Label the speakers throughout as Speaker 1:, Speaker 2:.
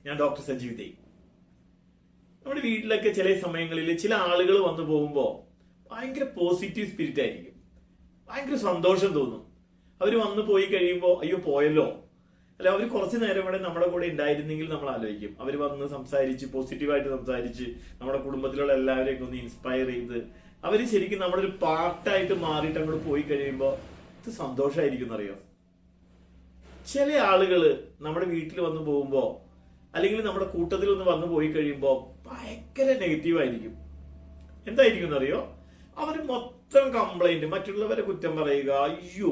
Speaker 1: ഞാൻ ഡോക്ടർ സജീവ് ദേ. നമ്മുടെ വീട്ടിലൊക്കെ ചില സമയങ്ങളിൽ ചില ആളുകൾ വന്നു പോകുമ്പോൾ ഭയങ്കര പോസിറ്റീവ് സ്പിരിറ്റ് ആയിരിക്കും, ഭയങ്കര സന്തോഷം തോന്നും. അവർ വന്നു പോയി കഴിയുമ്പോൾ അയ്യോ പോയല്ലോ, അല്ല അവർ കുറച്ചു നേരം കൂടെ നമ്മുടെ കൂടെ ഉണ്ടായിരുന്നെങ്കിൽ നമ്മൾ ആലോചിക്കും. അവർ വന്ന് സംസാരിച്ച് പോസിറ്റീവായിട്ട് സംസാരിച്ച് നമ്മുടെ കുടുംബത്തിലുള്ള എല്ലാവരെയും ഒന്ന് ഇൻസ്പയർ ചെയ്ത് അവർ ശരിക്കും നമ്മുടെ ഒരു പാർട്ടായിട്ട് മാറിയിട്ട് അങ്ങോട്ട് പോയി കഴിയുമ്പോൾ ഇത് സന്തോഷമായിരിക്കും എന്നറിയോ. ചില ആളുകൾ നമ്മുടെ വീട്ടിൽ വന്നു പോകുമ്പോൾ അല്ലെങ്കിൽ നമ്മുടെ കൂട്ടത്തിൽ ഒന്ന് വന്നു പോയി കഴിയുമ്പോൾ ഭയങ്കര നെഗറ്റീവ് ആയിരിക്കും. എന്തായിരിക്കും എന്നറിയോ? അവർ മൊത്തം കംപ്ലൈന്റ്, മറ്റുള്ളവരെ കുറ്റം പറയുക, അയ്യോ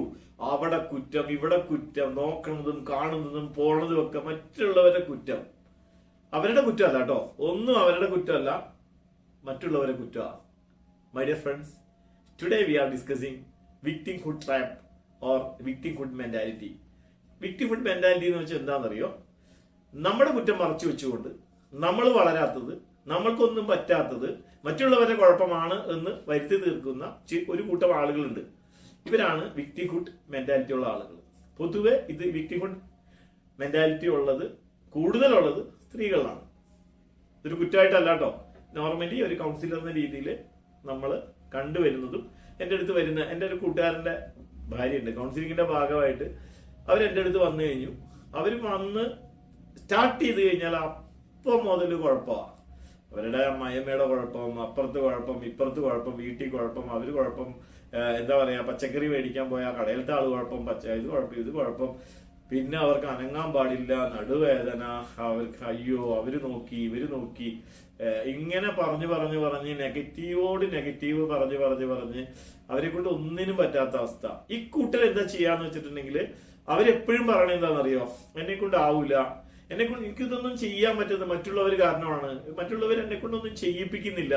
Speaker 1: അവിടെ കുറ്റം ഇവിടെ കുറ്റം, നോക്കുന്നതും കാണുന്നതും പോണതും ഒക്കെ മറ്റുള്ളവരുടെ കുറ്റം. അവരുടെ കുറ്റമല്ല കേട്ടോ, ഒന്നും അവരുടെ കുറ്റമല്ല, മറ്റുള്ളവരുടെ കുറ്റമാണ്. My dear friends, today we are discussing victimhood trap or victimhood mentality. Victimhood mentality എന്ന് വെച്ചാൽ എന്താണെന്നറിയോ? നമ്മുടെ കുറ്റം മറച്ചു വെച്ചുകൊണ്ട് നമ്മൾ വളരാത്തത്, നമ്മൾക്കൊന്നും പറ്റാത്തത് മറ്റുള്ളവരുടെ കുഴപ്പമാണ് എന്ന് വരുത്തി തീർക്കുന്ന ഒരു കൂട്ടം ആളുകളുണ്ട്. ഇവരാണ് വിക്ടിംഹുഡ് മെന്റാലിറ്റി ഉള്ള ആളുകൾ. പൊതുവെ ഇത് വിക്ടിംഹുഡ് മെന്റാലിറ്റി ഉള്ളത് കൂടുതലുള്ളത് സ്ത്രീകളിലാണ്. ഇതൊരു കുറ്റമായിട്ടല്ല കേട്ടോ, നോർമലി ഒരു കൗൺസിലർ എന്ന രീതിയിൽ നമ്മൾ കണ്ടുവരുന്നതും എൻ്റെ അടുത്ത് വരുന്ന എൻ്റെ ഒരു കൂട്ടുകാരൻ്റെ ഭാര്യയുണ്ട്, കൗൺസിലിങ്ങിന്റെ ഭാഗമായിട്ട് അവരെൻ്റെ അടുത്ത് വന്നു കഴിഞ്ഞു. അവർ വന്ന് സ്റ്റാർട്ട് ചെയ്ത് കഴിഞ്ഞാൽ അപ്പം മുതൽ കുഴപ്പമാണ്. അവരുടെ അമ്മയമ്മയുടെ കുഴപ്പം, അപ്പുറത്ത് കുഴപ്പം, ഇപ്പുറത്ത് കുഴപ്പം, വീട്ടിൽ കുഴപ്പം, അവർ കുഴപ്പം, എന്താ പറയാ, പച്ചക്കറി മേടിക്കാൻ പോയാൽ കടയിലത്തെ ആള് കുഴപ്പം, ഇത് കുഴപ്പം, ഇത് കുഴപ്പം. പിന്നെ അവർക്ക് അനങ്ങാൻ പാടില്ല, നടുവേദന, അവർക്ക് അയ്യോ അവര് നോക്കി ഇവര് നോക്കി, ഇങ്ങനെ പറഞ്ഞ് നെഗറ്റീവോട് നെഗറ്റീവ് പറഞ്ഞ് അവരെ കൊണ്ട് ഒന്നിനും പറ്റാത്ത അവസ്ഥ. ഈ കൂട്ടർ എന്താ ചെയ്യാന്ന് വെച്ചിട്ടുണ്ടെങ്കിൽ അവരെപ്പോഴും പറയണത് എന്താണെന്നറിയോ? എന്നെ കൊണ്ട് ആവൂല, എനിക്കിതൊന്നും ചെയ്യാൻ പറ്റുന്നത് മറ്റുള്ളവർ കാരണമാണ്, മറ്റുള്ളവർ എന്നെ കൊണ്ടൊന്നും ചെയ്യിപ്പിക്കുന്നില്ല.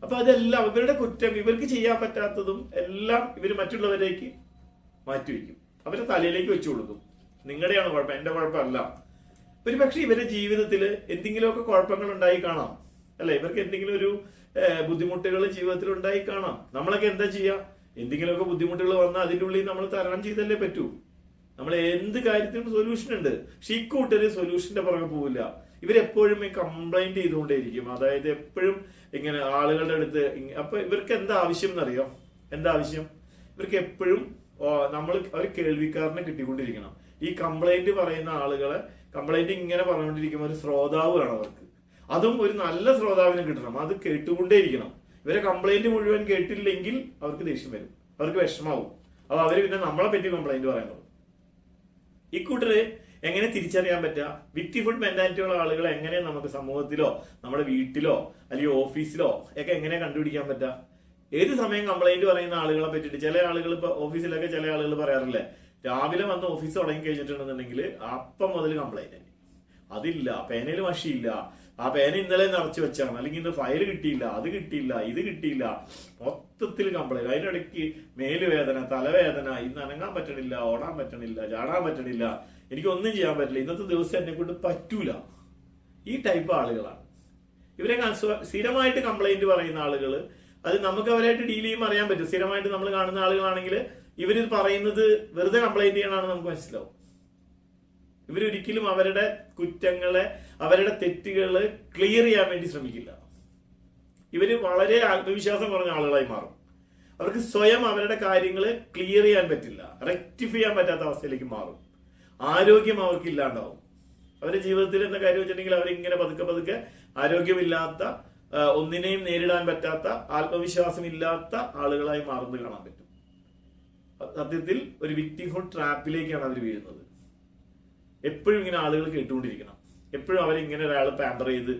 Speaker 1: അപ്പൊ അതെല്ലാം ഇവരുടെ കുറ്റം, ഇവർക്ക് ചെയ്യാൻ പറ്റാത്തതും എല്ലാം ഇവർ മറ്റുള്ളവരേക്ക് മാറ്റിവെക്കും, അവരുടെ തലയിലേക്ക് വെച്ചു കൊടുക്കും. നിങ്ങളുടെയാണ് കുഴപ്പം, എന്റെ കുഴപ്പമല്ല. ഒരു പക്ഷെ ഇവരുടെ ജീവിതത്തിൽ എന്തെങ്കിലുമൊക്കെ കുഴപ്പങ്ങൾ ഉണ്ടായി കാണാം, അല്ലെ? ഇവർക്ക് എന്തെങ്കിലും ഒരു ബുദ്ധിമുട്ടുകൾ ജീവിതത്തിൽ ഉണ്ടായി കാണാം. നമ്മളൊക്കെ എന്താ ചെയ്യാ? എന്തെങ്കിലുമൊക്കെ ബുദ്ധിമുട്ടുകൾ വന്നാൽ അതിൻ്റെ ഉള്ളിൽ നമ്മൾ തരണം ചെയ്തല്ലേ പറ്റൂ. നമ്മൾ എന്ത് കാര്യത്തിനും സൊല്യൂഷൻ ഉണ്ട്. പക്ഷെ ഈ കൂട്ടര് സൊല്യൂഷന്റെ പുറകെ പോവില്ല. ഇവരെപ്പോഴും ഈ കംപ്ലൈന്റ് ചെയ്തുകൊണ്ടേയിരിക്കും. അതായത് എപ്പോഴും ഇങ്ങനെ ആളുകളുടെ അടുത്ത്. അപ്പൊ ഇവർക്ക് എന്താ ആവശ്യം എന്നറിയോ? എന്താ ആവശ്യം? ഇവർക്ക് എപ്പോഴും ഒരു കേൾവിക്കാരനെ കിട്ടിക്കൊണ്ടിരിക്കണം. ഈ കംപ്ലൈന്റ് പറയുന്ന ആളുകളെ കംപ്ലൈന്റ് ഇങ്ങനെ പറഞ്ഞുകൊണ്ടിരിക്കുമ്പോൾ ഒരു ശ്രോതാവ് വേണം അവർക്ക്. അതും ഒരു നല്ല ശ്രോതാവിനെ കിട്ടണം, അത് കേട്ടുകൊണ്ടേയിരിക്കണം. ഇവരെ കംപ്ലൈന്റ് മുഴുവൻ കേട്ടില്ലെങ്കിൽ അവർക്ക് ദേഷ്യം വരും, അവർക്ക് വിഷമാവും. അപ്പൊ അവര് പിന്നെ നമ്മളെ പറ്റി കംപ്ലൈന്റ് പറയുന്നത്. ഈ കൂട്ടര് എങ്ങനെ തിരിച്ചറിയാൻ പറ്റുക? വിക്ടിംഹുഡ് മെന്റാലിറ്റി ഉള്ള ആളുകളെ എങ്ങനെ നമുക്ക് സമൂഹത്തിലോ നമ്മുടെ വീട്ടിലോ അല്ലെങ്കിൽ ഓഫീസിലോ ഒക്കെ എങ്ങനെ കണ്ടുപിടിക്കാൻ പറ്റുക? ഏത് സമയം കംപ്ലൈന്റ് പറയുന്ന ആളുകളെ പറ്റിയിട്ട് ചില ആളുകൾ ഇപ്പൊ ഓഫീസിലൊക്കെ ചില ആളുകൾ പറയാറില്ലേ, രാവിലെ വന്ന് ഓഫീസ് തുടങ്ങി കഴിഞ്ഞിട്ടുണ്ടെന്നുണ്ടെങ്കിൽ അപ്പം മുതൽ കംപ്ലൈന്റ്. അതില്ല, പേനയിൽ മഷിയില്ല, ആ പേന ഇന്നലെ നിറച്ചു വെച്ചാണ്, അല്ലെങ്കിൽ ഇന്ന് ഫയൽ കിട്ടിയില്ല, അത് കിട്ടിയില്ല, ഇത് കിട്ടിയില്ല, മൊത്തത്തിൽ കംപ്ലൈന്റ്. അതിനിടയ്ക്ക് മേലുവേദന, തലവേദന, ഇന്ന് അനങ്ങാൻ പറ്റണില്ല, ഓടാൻ പറ്റണില്ല, ചാടാൻ പറ്റണില്ല, എനിക്കൊന്നും ചെയ്യാൻ പറ്റില്ല, ഇന്നത്തെ ദിവസം എന്നെ കൊണ്ട് പറ്റൂല. ഈ ടൈപ്പ് ആളുകളാണ് ഇവരെ. സ്ഥിരമായിട്ട് കംപ്ലൈന്റ് പറയുന്ന ആളുകൾ, അത് നമുക്ക് അവരായിട്ട് ഡീൽ ചെയ്യുമ്പോൾ അറിയാൻ പറ്റും. സ്ഥിരമായിട്ട് നമ്മൾ കാണുന്ന ആളുകളാണെങ്കിൽ ഇവർ പറയുന്നത് വെറുതെ കംപ്ലൈന്റ് ചെയ്യണമെന്ന് നമുക്ക് മനസ്സിലാവും. ഇവരൊരിക്കലും അവരുടെ കുറ്റങ്ങളെ, അവരുടെ തെറ്റുകള് ക്ലിയർ ചെയ്യാൻ വേണ്ടി ശ്രമിക്കില്ല. ഇവര് വളരെ ആത്മവിശ്വാസം കുറഞ്ഞ ആളുകളായി മാറും. അവർക്ക് സ്വയം അവരുടെ കാര്യങ്ങള് ക്ലിയർ ചെയ്യാൻ പറ്റില്ല, റെക്ടിഫൈ ചെയ്യാൻ പറ്റാത്ത അവസ്ഥയിലേക്ക് മാറും. ആരോഗ്യം അവർക്ക് ഇല്ലാണ്ടാവും. അവരുടെ ജീവിതത്തിൽ എന്താ കാര്യം വെച്ചിട്ടുണ്ടെങ്കിൽ അവരിങ്ങനെ പതുക്കെ ആരോഗ്യമില്ലാത്ത, ഒന്നിനെയും നേരിടാൻ പറ്റാത്ത, ആത്മവിശ്വാസം ഇല്ലാത്ത ആളുകളായി മാറുന്നത് കാണാൻ പറ്റും. സത്യത്തിൽ ഒരു വിക്ടിംഹുഡ് ട്രാപ്പിലേക്കാണ് അവർ വീഴുന്നത്. എപ്പോഴും ഇങ്ങനെ ആളുകൾ കേട്ടുകൊണ്ടിരിക്കണം. എപ്പോഴും അവരിങ്ങനെ ഒരാൾ പാമ്പർ ചെയ്ത്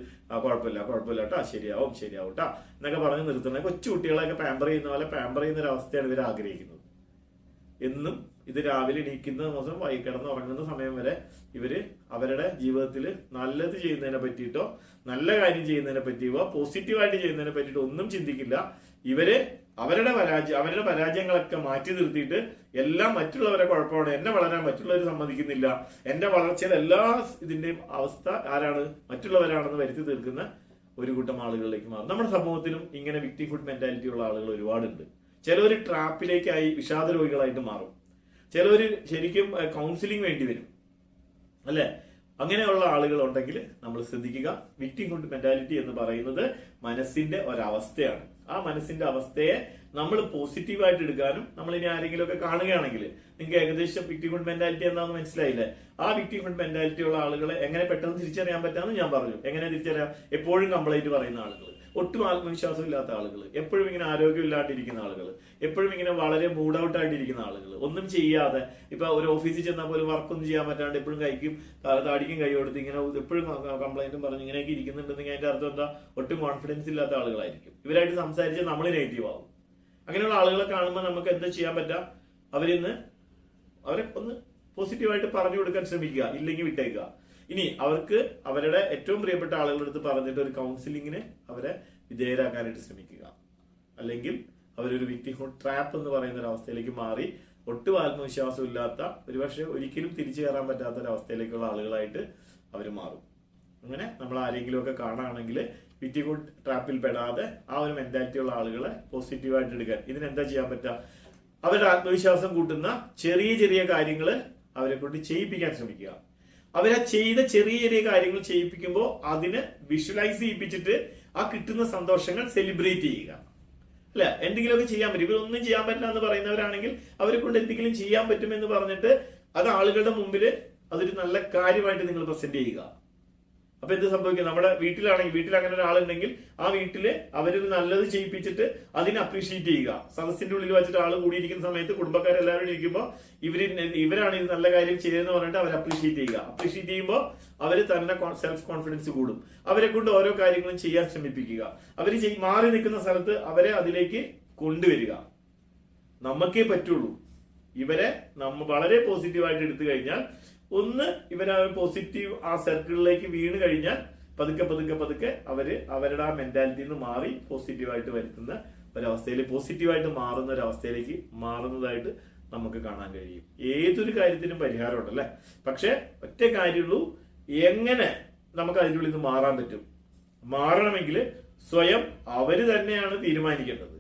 Speaker 1: കുഴപ്പമില്ല കേട്ടോ, ശരിയാവും കേട്ടോ എന്നൊക്കെ പറഞ്ഞ് നിർത്തുന്നത്. കൊച്ചു കുട്ടികളെയൊക്കെ പാമ്പർ ചെയ്യുന്ന പോലെ പാമ്പർ ചെയ്യുന്ന ഒരു അവസ്ഥയാണ് ഇവർ ആഗ്രഹിക്കുന്നത്. എന്നും ഇത് രാവിലെ എണീക്കുന്ന ദിവസം കിടന്ന് ഉറങ്ങുന്ന സമയം വരെ ഇവര് അവരുടെ ജീവിതത്തിൽ നല്ലത് ചെയ്യുന്നതിനെ പറ്റിയിട്ടോ നല്ല കാര്യം ചെയ്യുന്നതിനെ പറ്റിയോ പോസിറ്റീവായിട്ട് ചെയ്യുന്നതിനെ പറ്റിയിട്ടോ ഒന്നും ചിന്തിക്കില്ല. ഇവര് അവരുടെ പരാജയങ്ങളൊക്കെ മാറ്റി നിർത്തിയിട്ട് എല്ലാം മറ്റുള്ളവരെ കുഴപ്പമാണ്, എന്നെ വളരാൻ മറ്റുള്ളവർ സമ്മതിക്കുന്നില്ല, എന്റെ വളർച്ചയുടെ എല്ലാ ഇതിന്റെയും അവസ്ഥ ആരാണ്? മറ്റുള്ളവരാണെന്ന് വരുത്തി തീർക്കുന്ന ഒരു കൂട്ടം ആളുകളിലേക്ക് മാറും. നമ്മുടെ സമൂഹത്തിലും ഇങ്ങനെ വിക്ടിംഹുഡ് മെന്റാലിറ്റി ഉള്ള ആളുകൾ ഒരുപാടുണ്ട്. ചിലവർ ട്രാപ്പിലേക്കായി വിഷാദ രോഗികളായിട്ട് മാറും. ചിലവർ ശരിക്കും കൗൺസിലിംഗ് വേണ്ടി വരും, അല്ലെ? അങ്ങനെയുള്ള ആളുകൾ ഉണ്ടെങ്കിൽ നമ്മൾ ശ്രദ്ധിക്കുക. വിക്ടിംഹുഡ് മെന്റാലിറ്റി എന്ന് പറയുന്നത് മനസ്സിന്റെ ഒരവസ്ഥയാണ്. ആ മനസ്സിന്റെ അവസ്ഥയെ നമ്മൾ പോസിറ്റീവായിട്ട് എടുക്കാനും, നമ്മൾ ഇനി ആരെങ്കിലും ഒക്കെ കാണുകയാണെങ്കിൽ നിങ്ങൾക്ക് ഏകദേശം വിക്ടിംഹുഡ് മെന്റാലിറ്റി എന്താണെന്ന് മനസ്സിലായില്ലേ? ആ വിക്ടിംഹുഡ് മെന്റാലിറ്റി ഉള്ള ആളുകളെ എങ്ങനെ പെട്ടെന്ന് തിരിച്ചറിയാൻ പറ്റാമെന്ന് ഞാൻ പറഞ്ഞു. എങ്ങനെ തിരിച്ചറിയാം? എപ്പോഴും കംപ്ലൈന്റ് പറയുന്ന ആളുകൾ, ഒട്ടും ആത്മവിശ്വാസം ഇല്ലാത്ത ആളുകൾ, എപ്പോഴും ഇങ്ങനെ ആരോഗ്യമില്ലാണ്ടിരിക്കുന്ന ആളുകൾ, എപ്പോഴും ഇങ്ങനെ വളരെ മൂഡ് ഔട്ട് ആയിട്ടിരിക്കുന്ന ആളുകൾ, ഒന്നും ചെയ്യാതെ ഇപ്പൊ ഒരു ഓഫീസിൽ ചെന്നാൽ പോലും വർക്കൊന്നും ചെയ്യാൻ പറ്റാണ്ട് എപ്പോഴും കൈക്കും താടിക്കും കൈ കൊടുത്ത് ഇങ്ങനെ എപ്പോഴും കംപ്ലൈന്റും പറഞ്ഞ് ഇങ്ങനെയൊക്കെ ഇരിക്കുന്നുണ്ടെങ്കിൽ അതിന്റെ അർത്ഥം എന്താ? ഒട്ടും കോൺഫിഡൻസ് ഇല്ലാത്ത ആളുകളായിരിക്കും. ഇവരായിട്ട് സംസാരിച്ച് നമ്മൾ നെഗറ്റീവ് ആവും. അങ്ങനെയുള്ള ആളുകളെ കാണുമ്പോൾ നമുക്ക് എന്താ ചെയ്യാൻ പറ്റാം? അവരെ ഒന്ന് പോസിറ്റീവായിട്ട് പറഞ്ഞു കൊടുക്കാൻ ശ്രമിക്കുക, ഇല്ലെങ്കിൽ വിട്ടേക്കുക. ഇനി അവർക്ക് അവരുടെ ഏറ്റവും പ്രിയപ്പെട്ട ആളുകളുടെ അടുത്ത് പറഞ്ഞിട്ട് ഒരു കൗൺസിലിങ്ങിന് അവരെ വിധേയരാക്കാനായിട്ട് ശ്രമിക്കുക. അല്ലെങ്കിൽ അവരൊരു വിക്ടിംഹുഡ് ട്രാപ്പ് എന്ന് പറയുന്ന ഒരു അവസ്ഥയിലേക്ക് മാറി ഒട്ടും ആത്മവിശ്വാസം ഇല്ലാത്ത, ഒരുപക്ഷെ ഒരിക്കലും തിരിച്ചു കയറാൻ പറ്റാത്ത ഒരു അവസ്ഥയിലേക്കുള്ള ആളുകളായിട്ട് അവർ മാറും. അങ്ങനെ നമ്മൾ ആരെങ്കിലും ഒക്കെ കാണുകയാണെങ്കിൽ വിക്ടിംഹുഡ് ട്രാപ്പിൽ പെടാതെ ആ ഒരു മെന്റാലിറ്റി ഉള്ള ആളുകളെ പോസിറ്റീവായിട്ട് എടുക്കാൻ ഇതിനെന്താ ചെയ്യാൻ പറ്റുക? അവരുടെ ആത്മവിശ്വാസം കൂട്ടുന്ന ചെറിയ ചെറിയ കാര്യങ്ങൾ അവരെ കൊണ്ട് ചെയ്യിപ്പിക്കാൻ ശ്രമിക്കുക. അവരെ ചെയ്ത ചെറിയ ചെറിയ കാര്യങ്ങൾ ചെയ്യിപ്പിക്കുമ്പോൾ അതിനെ വിഷ്വലൈസ് ചെയ്യിപ്പിച്ചിട്ട് ആ കിട്ടുന്ന സന്തോഷങ്ങൾ സെലിബ്രേറ്റ് ചെയ്യുക. അല്ല, എന്തെങ്കിലുമൊക്കെ ചെയ്യാൻ പറ്റും. ഇവരൊന്നും ചെയ്യാൻ പറ്റില്ല എന്ന് പറയുന്നവരാണെങ്കിൽ അവരെ കൊണ്ട് എന്തെങ്കിലും ചെയ്യാൻ പറ്റുമെന്ന് പറഞ്ഞിട്ട് അത് ആളുകളുടെ മുമ്പിൽ അതൊരു നല്ല കാര്യമായിട്ട് നിങ്ങൾ പ്രസന്റ് ചെയ്യുക. അപ്പൊ എന്ത് സംഭവിക്കും? നമ്മുടെ വീട്ടിലാണെങ്കിൽ, വീട്ടിൽ അങ്ങനെ ഒരാളുണ്ടെങ്കിൽ ആ വീട്ടില് അവരൊരു നല്ലത് ചെയ്യിപ്പിച്ചിട്ട് അതിനെ അപ്രീഷിയേറ്റ് ചെയ്യുക. സദസ്സിന്റെ ഉള്ളിൽ വെച്ചിട്ട് ആൾ കൂടിയിരിക്കുന്ന സമയത്ത് കുടുംബക്കാരെല്ലാവരും ഇരിക്കുമ്പോൾ ഇവരാണ് ഇത് നല്ല കാര്യം ചെയ്തതെന്ന് പറഞ്ഞിട്ട് അവർ അപ്രീഷിയേറ്റ് ചെയ്യുക. അപ്രീഷിയേറ്റ് ചെയ്യുമ്പോൾ അവർ തന്നെ സെൽഫ് കോൺഫിഡൻസ് കൂടും. അവരെ കൊണ്ട് ഓരോ കാര്യങ്ങളും ചെയ്യാൻ ശ്രമിപ്പിക്കുക. അവർ മാറി നിൽക്കുന്ന സ്ഥലത്ത് അവരെ അതിലേക്ക് കൊണ്ടുവരിക. നമുക്കേ പറ്റുള്ളൂ. ഇവരെ നമ്മൾ വളരെ പോസിറ്റീവായിട്ട് എടുത്തു കഴിഞ്ഞാൽ, ഒന്ന് ഇവരെ പോസിറ്റീവ് ആ സർക്കിളിലേക്ക് വീണ് കഴിഞ്ഞാൽ പതുക്കെ പതുക്കെ പതുക്കെ അവരുടെ ആ മെന്റാലിറ്റിയിൽ നിന്ന് മാറി പോസിറ്റീവായിട്ട് വരുത്തുന്ന ഒരവസ്ഥയിൽ, പോസിറ്റീവായിട്ട് മാറുന്ന ഒരവസ്ഥയിലേക്ക് മാറുന്നതായിട്ട് നമുക്ക് കാണാൻ കഴിയും. ഏതൊരു കാര്യത്തിനും പരിഹാരമുണ്ട് അല്ലെ? പക്ഷെ ഒറ്റ കാര്യമുള്ളൂ, എങ്ങനെ നമുക്ക് അതിൻ്റെ ഉള്ളിൽ നിന്ന് മാറാൻ പറ്റും? മാറണമെങ്കിൽ സ്വയം അവര് തന്നെയാണ് തീരുമാനിക്കേണ്ടത്.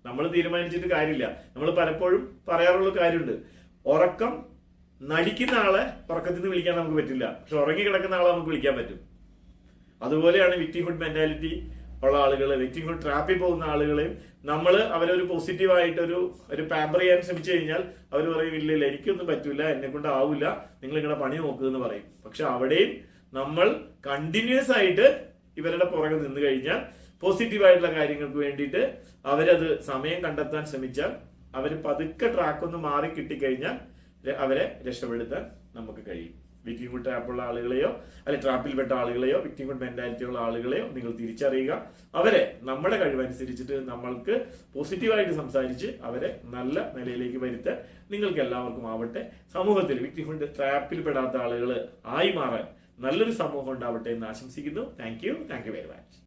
Speaker 1: നമ്മൾ തീരുമാനിച്ചിട്ട് കാര്യമില്ല. നമ്മൾ പലപ്പോഴും പറയാറുള്ള കാര്യമുണ്ട്, ഉറക്കം നടിക്കുന്ന ആളെ ഉറക്കത്തിൽ നിന്ന് വിളിക്കാൻ നമുക്ക് പറ്റില്ല, പക്ഷെ ഉറങ്ങി കിടക്കുന്ന ആളെ നമുക്ക് വിളിക്കാൻ പറ്റും. അതുപോലെയാണ് വിക്ടിംഹുഡ് മെന്റാലിറ്റി ഉള്ള ആളുകളെ, വിക്ടിംഹുഡ് ട്രാപ്പിൽ പോകുന്ന ആളുകളെയും നമ്മൾ അവരൊരു പോസിറ്റീവായിട്ട് ഒരു പാമ്പർ ചെയ്യാൻ ശ്രമിച്ചു കഴിഞ്ഞാൽ അവർ പറയും, ഇല്ല എനിക്കൊന്നും പറ്റൂല, എന്നെ കൊണ്ട് ആവില്ല, നിങ്ങൾ നിങ്ങളുടെ പണി നോക്കുക എന്ന് പറയും. പക്ഷെ അവിടെയും നമ്മൾ കണ്ടിന്യൂസ് ആയിട്ട് ഇവരുടെ പുറകെ നിന്ന് കഴിഞ്ഞാൽ, പോസിറ്റീവായിട്ടുള്ള കാര്യങ്ങൾക്ക് വേണ്ടിയിട്ട് അവരത് സമയം കണ്ടെത്താൻ ശ്രമിച്ചാൽ, അവർ പതുക്കെ ട്രാക്കൊന്ന് മാറി കിട്ടിക്കഴിഞ്ഞാൽ അവരെ രക്ഷപ്പെടുത്താൻ നമുക്ക് കഴിയും. വിക്ടിംഹുഡ് ട്രാപ്പുള്ള ആളുകളെയോ അല്ലെ ട്രാപ്പിൽപ്പെട്ട ആളുകളെയോ വിക്ടിംഹുഡ് മെന്റാലിറ്റി ഉള്ള ആളുകളെയോ നിങ്ങൾ തിരിച്ചറിയുക. അവരെ നമ്മുടെ കഴിവനുസരിച്ചിട്ട് നമ്മൾക്ക് പോസിറ്റീവായിട്ട് സംസാരിച്ച് അവരെ നല്ല നിലയിലേക്ക് വരുത്താൻ നിങ്ങൾക്ക് എല്ലാവർക്കും ആവട്ടെ. സമൂഹത്തിൽ വിക്ടിംഹുഡ് ട്രാപ്പിൽപ്പെടാത്ത ആളുകൾ ആയി മാറാൻ നല്ലൊരു സമൂഹം ഉണ്ടാവട്ടെ എന്ന് ആശംസിക്കുന്നു. Thank you very much.